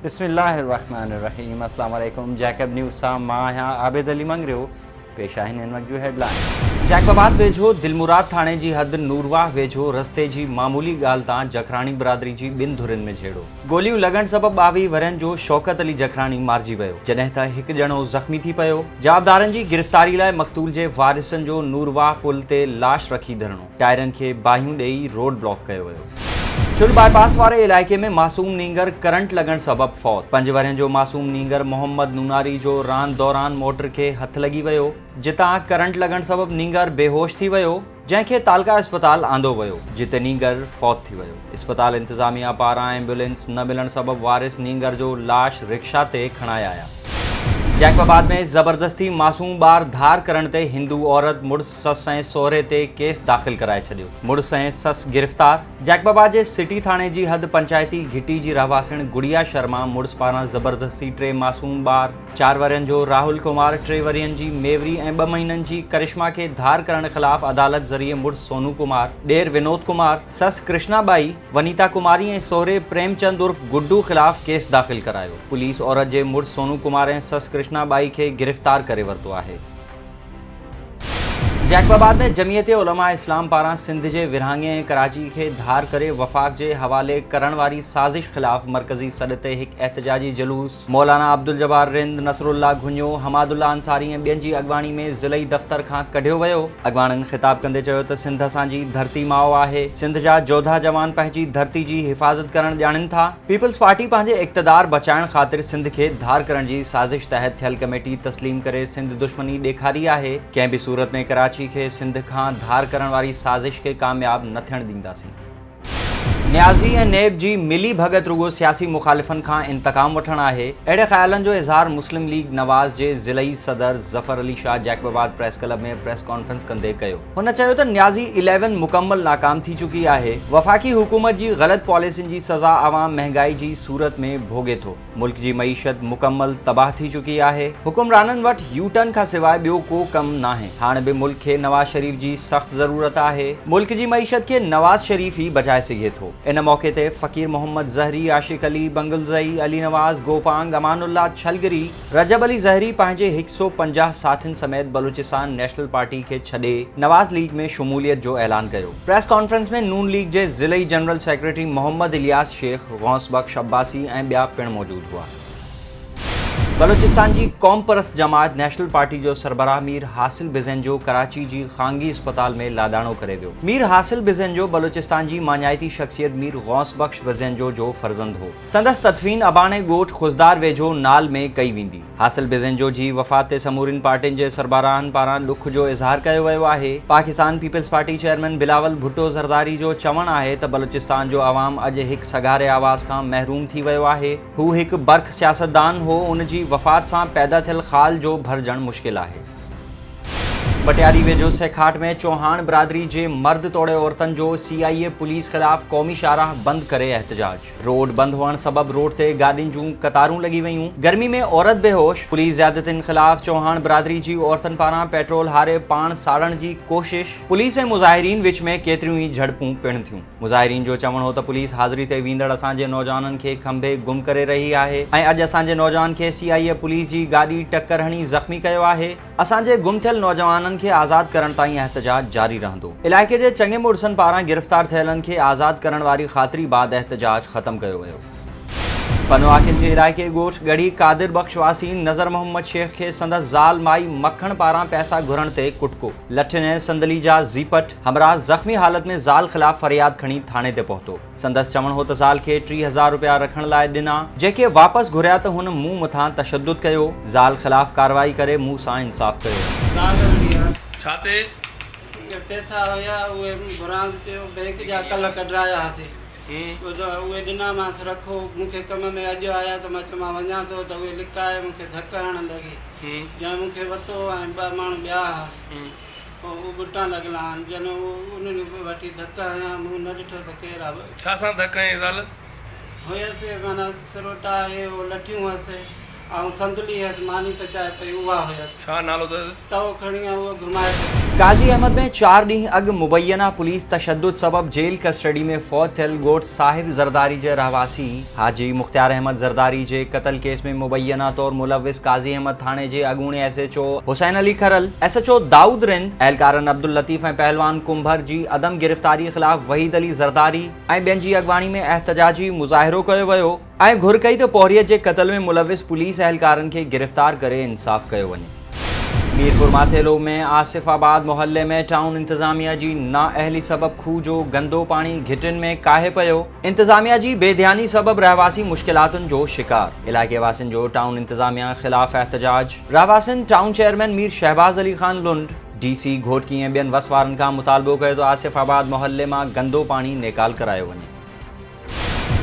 बिस्मिल्लाहिर्रहमानिर्रहीम। अस्सलाम वालेकुम। जैकब न्यूज़ सां मां आहियां आबिद अली मंगरियो। पेश आहिनि हिन वक़्त जूं हेडलाइन। जैकबाबाद वेझो दिलमुराद थाणे जी हद नूरवाह वेझो रस्ते जी मामूली ॻाल्हि तां जखराणी बिरादरी जी ॿिनि धुरियुनि में झेड़ो। गोलियूं लॻण सबबि 22 वरनि जो शौकत अली जखराणी मारिजी वियो, जॾहिं त हिकु ॼणो ज़ख़्मी थी पियो। जवाबदारनि जी गिरफ़्तारी लाइ मक़तूल जे वारिसनि जो नूरवाह पुल ते लाश रखी धरणो। टायरनि खे बाहियूं ॾेई रोड ब्लॉक कयो वियो। चुल बाईपास वारे इलाइक़े में मासूम नींगर करंट लॻण सबबि फौत। 5 वरनि जो मासूम नींगर मोहम्मद नूनारी जो रांदि दौरान मोटर खे हथु लॻी वियो, जितां करंट लॻण सबबि नींगर बेहोश थी वियो, जंहिंखे तालका अस्पताल आंदो वियो, जिते नींगर फौत थी वियो। अस्पताल इंतज़ामिया पारां एम्बुलेंस न मिलण सबबि वारिस नींगर जो लाश रिक्शा ते खणाए आया। जैकबाबाद में ज़बरदस्ती मासूम ॿार धार करण ते हिंदू औरत मुड़ुस ससु ऐं सहुरे ते केस दाख़िल कराए छॾियो। मुड़ुस ऐं ससु गिरफ़्तार। जैकबाबाद जे सिटी थाणे जी हद पंचायती घिटी जी रहवासिण गुड़िया शर्मा मुड़ुस पारां ज़बरदस्ती 3 मासूम ॿार 4 वरनि जो राहुल कुमार, 3 वरियनि जी मेवरी ऐं 2 महीननि जी करिश्मा खे धार करण ख़िलाफ़ अदालत ज़रिए मुड़ुस सोनू कुमार, ॾेर विनोद कुमार, ससु कृष्णा बाई, वनीता कुमारी ऐं सहुरे प्रेमचंद उर्फ गुड्डू ख़िलाफ़ केस दाख़िल करायो। पुलिस औरत जे मुड़ुस सोनू कुमार ऐं ससु कृष्णा बाई खे गिरफ़्तार करे वरितो आहे। जैकबाबाद में जमीयत उलमा इस्लाम पारां सिंध जे विरहाङे ऐं कराची खे धार करे वफ़ाक़ जे हवाले करण वारी साज़िश ख़िलाफ़ मरकज़ी सॾ ते हिकु एहतजाजी जुलूस मौलाना अब्दुल जब्बार रिंद, नसरुल्लाह घुञो, हमादुल्ला अंसारी ऐं ॿियनि जी अॻवानी में ज़िलई दफ़्तर खां कढियो वियो। अॻवाननि ख़िताब कंदे चयो त सिंध असांजी धरती माउ आहे। सिंध जा जोधा जवान पंहिंजी धरती जी हिफ़ाज़त करणु ॼाणनि था। पीपल्स पार्टी पंहिंजे इक़्तिदार बचाइण ख़ातिर सिंध खे धार करण जी साज़िश तहत थियल कमेटी तस्लीम करे सिंध दुश्मनी ॾेखारी आहे। कंहिं बि सूरत में कराची खे सिंध खां धार करण वारी साज़िश खे कामयाब न थियण ॾींदासीं। न्याज़ी ऐं नेब जी मिली भगत रुगो सियासी मुखालिफ़नि खां इंतकाम वठणु आहे। अहिड़े ख़्यालनि जो इज़हार मुस्लिम लीग नवाज़ जे ज़िलई सदर ज़फ़र अली शाह जैकबाबाद प्रेस क्लब में प्रेस कॉन्फ्रेंस कंदे कयो। हुन चयो त न्याज़ी 11 मुकम्मल नाकाम थी चुकी आहे। वफ़ाक़ी हुकूमत जी ग़लत पॉलिसियुनि जी सज़ा अवाम महांगाई जी सूरत में भोगे थो। मुल्क जी मईशत मुकम्मल तबाह थी चुकी आहे। हुकुमराननि वटि यू टर्न खां सवाइ ॿियो को कमु नाहे। हाणे बि मुल्क खे नवाज़ शरीफ़ जी सख़्त ज़रूरत आहे। मुल्क जी मईशत खे नवाज़ शरीफ़ ई बचाए सघे थो। इन मौक़े ते फ़कीर मोहम्मद ज़हरी, आशिक अली, बंगुलज़ई, अली नवाज़, गोपांग, अमानुल्लाह छलगरी, रजब अली ज़हरी पंहिंजे 150 साथियुनि समेत बलूचिस्तान नेशनल पार्टी खे छॾे नवाज़ लीग में शमूलियत जो ऐलान कयो। प्रेस कॉन्फ्रेंस में नून लीग जे ज़िलई जनरल सेक्रेटरी मोहम्मद इलियास शेख, गौस बख्श अब्बासी ऐं ॿिया पिणु मौजूद हुआ। बलूचिस्तान जी क़ौम परस्त जमात नेशनल पार्टी जो सरबराह मीर हासिल बिज़ेंजो कराची जी ख़ांगी अस्पताल में लाॾाणो करे वियो। मीर हासिल बिज़ेंजो बलूचिस्तान जी माञाइती शख़्सियत मीर गौस बख्श बिज़ेंजो जो फर्ज़ंद हो। संदसि तदफ़ीन अबाणे ॻोठ खुज़दार वेझो नाल में कई वेंदी। हासिल बिज़ेंजो जी वफ़ात ते समूरिन पार्टियुनि जे सरबराहनि पारां ॾुख जो इज़हार कयो वियो आहे। Pakistan people's party chairman Bilawal Bhutto Zardari जो चवणु आहे त बलूचिस्तान जो अवाम अॼु हिकु सगारे आवाज़ खां महरूम थी वियो आहे। हू हिकु बर्क़ सियासतदान हो। उन जी वफ़ात सां पैदा थियल ख़ाल जो भरजण मुश्किल आहे। पटियाली वेझो सेखाट में चौहान बिरादरी जे मर्द तोड़े औरतनि जो CIA पुलिस ख़िलाफ़ क़ौमी शाहराह बंदि करे एहतजाज। रोड बंदि हुअण सबबि रोड ते गाॾियुनि जूं कतारूं लॻी वयूं। गर्मी में औरत बेहोश। पुलिस ज़्यादतियुनि ख़िलाफ़ चौहान बिरादरी जी औरतुनि पारां पेट्रोल हारे पाण साड़ण जी कोशिश। पुलिस ऐं मुज़ाहिरीन विच में केतिरियूं ई झड़पूं पिणु थियूं। मुज़ाहिरीन जो चवणु हो त पुलिस हाज़िरी ते वेंदड़ असांजे नौजवाननि खे खंभे गुम करे रही आहे ऐं अॼु असांजे नौजवान खे CIA पुलिस जी गाॾी टक्कर हणी ज़ख़्मी कयो आहे। असांजे गुम थियल नौजवाननि खे आज़ाद करण ताईं एहतजाज जारी रहंदो। इलाइक़े जे चङे मुड़ुसनि पारां गिरफ़्तार थियलनि खे आज़ाद करण वारी ख़ातिरी बाद एहतजाज ख़त्म कयो वियो। पनो आकिल जे इलाइक़े ॻोठ गढ़ी कादिर बख्श वासी नज़र मोहम्मद शेख खे संदसि ज़ाल माई मखण पारां पैसा घुरण ते कुटको। लठियुनि ऐं संदली जा ज़ीपट हमराह ज़ख़्मी हालत में ज़ाल ख़िलाफ़ फ़रियाद खणी थाणे ते पहुतो। संदसि चवणु हो त ज़ाल खे 30,000 रुपया रखण लाइ ॾिना, जेके वापसि घुरिया त हुन मूं मथां तशद्दुद कयो। ज़ाल ख़िलाफ़ कार्रवाई करे मूं सां इंसाफ़ कयो। छाते पैसा हुया उहे बुरांद पियो बैंक जा कल्ह कढाया हुआसीं। उहे ॾिनामांसि रखो, मूंखे कम में अॼु आया त मां चयो वञा थो त उहे लिकाए मूंखे धक हणणु लॻे। या मूंखे वरितो ऐं 2 माण्हू ॿिया हुआ, उहे ॿुटा लॻला आहिनि। जन उन्हनि वठी धक हयां, मूं न ॾिठो त केरु आहे। छा सां धक हयईं ज़ाल? हुयसि माना सरोटा आहे, उहो लठियूं हुअसि ऐं संदली हुयसि मानी पचाए पई उहा हुयसि छा नालो अथसि? तओ खणी उहो घुमाए पई। काज़ी अहमद में 4 ॾींहं अॻु मुबैना पुलिस तशद्दुद सबब जेल कस्टडी में फ़ौत थियल ॻोठ साहिब ज़रदारी जे रहवासी हाजी मुख़्तियार अहमद ज़रदारी जे क़त्ल केस में मुबैना तौर मुलविस काज़ी अहमद थाणे जे अॻूणे SHO हुसैन अली खरल, SHO दाऊद रिंद, एहलकारनि अब्दुल लतीफ़ ऐं पहलवान कुंभर जी अदम गिरफ़्तारी ख़िलाफ़ वहीद अली ज़रदारी ऐं ॿियनि जी अॻवानी में एहतजाजी मुज़ाहिरो कयो वियो ऐं घुर कई त पौरीअ जे क़त्ल में मुलविस पुलिस एहलकारनि खे गिरफ़्तार करे इंसाफ़ कयो वञे। मीरपुर माथेलो में आसिफ़ाबाद मोहल्ले में टाउन इंतज़ामिया जी नाअहली सबब खूह जो गंदो पानी घिटिन में काहे पियो। इंतज़ामिया जी बेध्यानी सबब रहवासी मुश्किलातुनि जो शिकार। इलाइक़े वासियुनि जो टाउन इंतज़ामिया ख़िलाफ़ एहतजाज। रहवासियुनि टाउन चेयरमैन मीर शहबाज़ अली ख़ान लुंड, DC घोटकी ऐं ॿियनि वसवारनि खां मुतालबो कयो त आसिफ़ाबाद मोहल्ले मां गंदो पानी निकाल करायो वञे।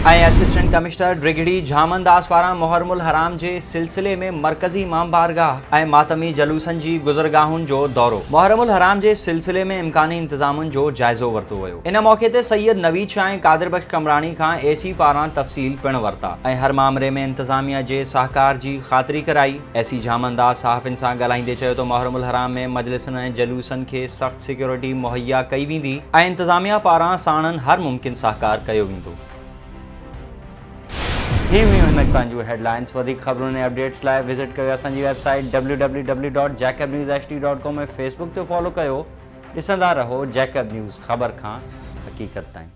असिस्टेंट कमिश्नर ड्रिगड़ी झामन दास पारां मुहर्रमुल हराम जे सिलसिले में मरकज़ी इमाम बारगाह ऐं मातमी जलूसनि जी गुज़रगाहुनि जो दौरो। मुहर्रमुल हराम जे सिलसिले में इम्कानी इंतज़ामुनि जो जाइज़ो वरितो वियो। इन मौक़े ते सैयद नवीद शाह ऐं कादिर बख्श कमरानी खां AC पारां तफ़सील पिणु वरिता ऐं हर मामले में इंतज़ामिया जे सहकार जी ख़ातिरी कराई। AC झामन दास सहाफ़ियुनि सां ॻाल्हाईंदे चयो त मुहर्रमुल हराम में मजलिसनि ऐं जलूसनि खे सख़्त सिक्योरिटी मुहैया कई वेंदी ऐं इंतज़ामिया पारां साणनि हर मुमकिन सहकार कयो वेंदो। ही हुयूं हिन तव्हांजूं हेडलाइंस। वधीक ख़बरुनि ऐं अपडेट्स लाइ विज़िट कयो असांजी वेबसाइट www.jacobnewsht.com ऐं फेसबुक ते फॉलो कयो। ॾिसंदा रहो जैकब न्यूज़, ख़बर खां हक़ीक़त ताईं।